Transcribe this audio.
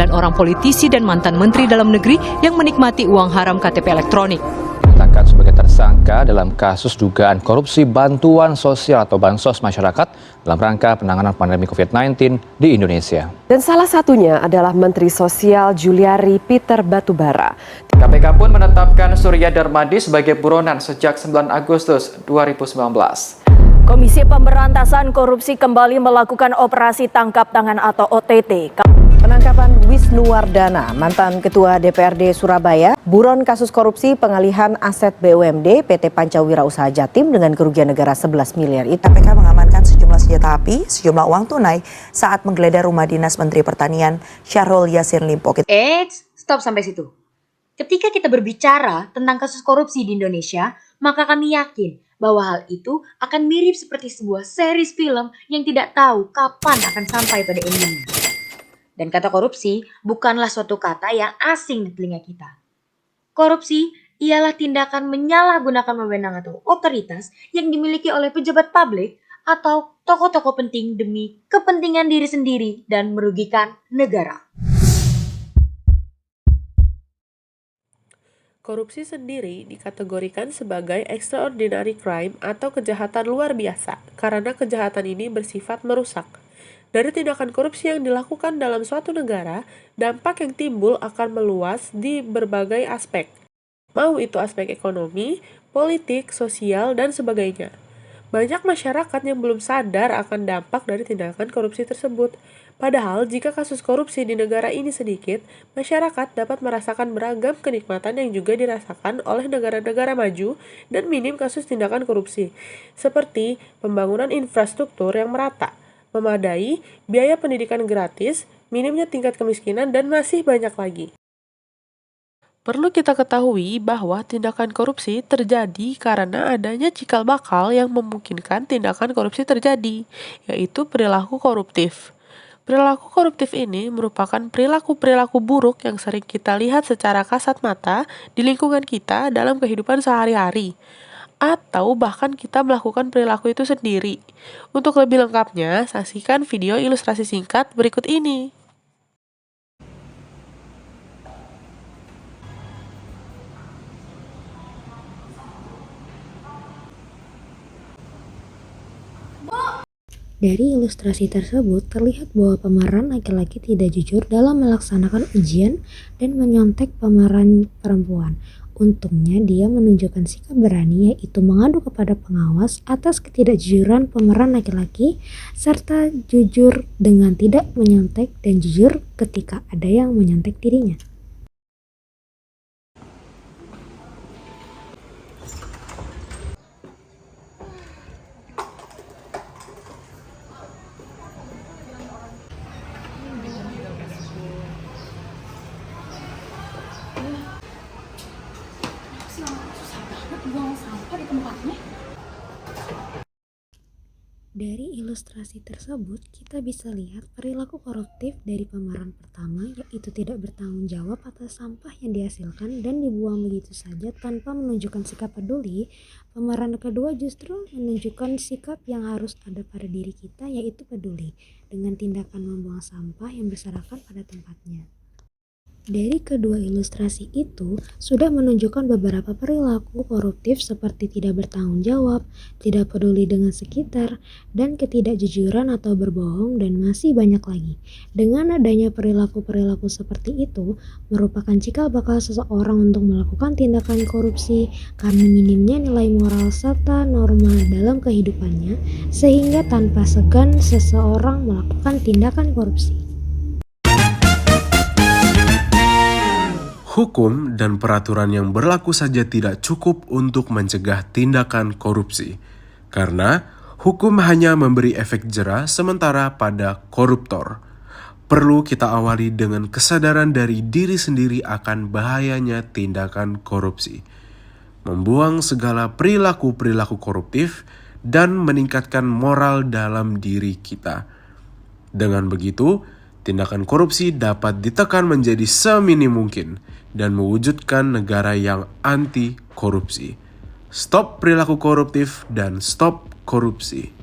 orang politisi dan mantan menteri dalam negeri yang menikmati uang haram KTP elektronik. Ditetapkan sebagai tersangka dalam kasus dugaan korupsi bantuan sosial atau bansos masyarakat dalam rangka penanganan pandemi COVID-19 di Indonesia. Dan salah satunya adalah Menteri Sosial Juliari Peter Batubara. KPK pun menetapkan Surya Darmadi sebagai buronan sejak 9 Agustus 2019. Komisi Pemberantasan Korupsi kembali melakukan operasi tangkap tangan atau OTT. Penangkapan Wisnuwardana, mantan Ketua DPRD Surabaya, buron kasus korupsi pengalihan aset BUMD PT Pancawira Usaha Jatim dengan kerugian negara 11 miliar itu. KPK mengamankan sejumlah senjata api, sejumlah uang tunai saat menggeledah rumah dinas Menteri Pertanian Syahrul Yassin Limpo. Stop sampai situ. Ketika kita berbicara tentang kasus korupsi di Indonesia, maka kami yakin bahwa hal itu akan mirip seperti sebuah series film yang tidak tahu kapan akan sampai pada endingnya. Dan kata korupsi bukanlah suatu kata yang asing di telinga kita. Korupsi ialah tindakan menyalahgunakan wewenang atau otoritas yang dimiliki oleh pejabat publik atau tokoh-tokoh penting demi kepentingan diri sendiri dan merugikan negara. Korupsi sendiri dikategorikan sebagai extraordinary crime atau kejahatan luar biasa karena kejahatan ini bersifat merusak. Dari tindakan korupsi yang dilakukan dalam suatu negara, dampak yang timbul akan meluas di berbagai aspek. Mau itu aspek ekonomi, politik, sosial, dan sebagainya. Banyak masyarakat yang belum sadar akan dampak dari tindakan korupsi tersebut. Padahal jika kasus korupsi di negara ini sedikit, masyarakat dapat merasakan beragam kenikmatan yang juga dirasakan oleh negara-negara maju dan minim kasus tindakan korupsi, seperti pembangunan infrastruktur yang merata, memadai, biaya pendidikan gratis, minimnya tingkat kemiskinan, dan masih banyak lagi. Perlu kita ketahui bahwa tindakan korupsi terjadi karena adanya cikal bakal yang memungkinkan tindakan korupsi terjadi, yaitu perilaku koruptif. Perilaku koruptif ini merupakan perilaku-perilaku buruk yang sering kita lihat secara kasat mata di lingkungan kita dalam kehidupan sehari-hari, atau bahkan kita melakukan perilaku itu sendiri. Untuk lebih lengkapnya, saksikan video ilustrasi singkat berikut ini. Dari ilustrasi tersebut terlihat bahwa pemeran laki-laki tidak jujur dalam melaksanakan ujian dan menyontek pemeran perempuan. Untungnya dia menunjukkan sikap berani, yaitu mengadu kepada pengawas atas ketidakjujuran pemeran laki-laki serta jujur dengan tidak menyontek dan jujur ketika ada yang menyontek dirinya. Dari ilustrasi tersebut, kita bisa lihat perilaku koruptif dari pemeran pertama, yaitu tidak bertanggung jawab atas sampah yang dihasilkan dan dibuang begitu saja tanpa menunjukkan sikap peduli. Pemeran kedua justru menunjukkan sikap yang harus ada pada diri kita, yaitu peduli, dengan tindakan membuang sampah yang berserakan pada tempatnya. Dari kedua ilustrasi itu sudah menunjukkan beberapa perilaku koruptif seperti tidak bertanggung jawab, tidak peduli dengan sekitar, dan ketidakjujuran atau berbohong, dan masih banyak lagi. Dengan adanya perilaku-perilaku seperti itu merupakan cikal bakal seseorang untuk melakukan tindakan korupsi karena minimnya nilai moral serta norma dalam kehidupannya, sehingga tanpa segan seseorang melakukan tindakan korupsi. Hukum dan peraturan yang berlaku saja tidak cukup untuk mencegah tindakan korupsi, karena hukum hanya memberi efek jera sementara pada koruptor. Perlu kita awali dengan kesadaran dari diri sendiri akan bahayanya tindakan korupsi, membuang segala perilaku-perilaku koruptif, dan meningkatkan moral dalam diri kita. Dengan begitu, tindakan korupsi dapat ditekan menjadi seminim mungkin dan mewujudkan negara yang anti korupsi. Stop perilaku koruptif dan stop korupsi.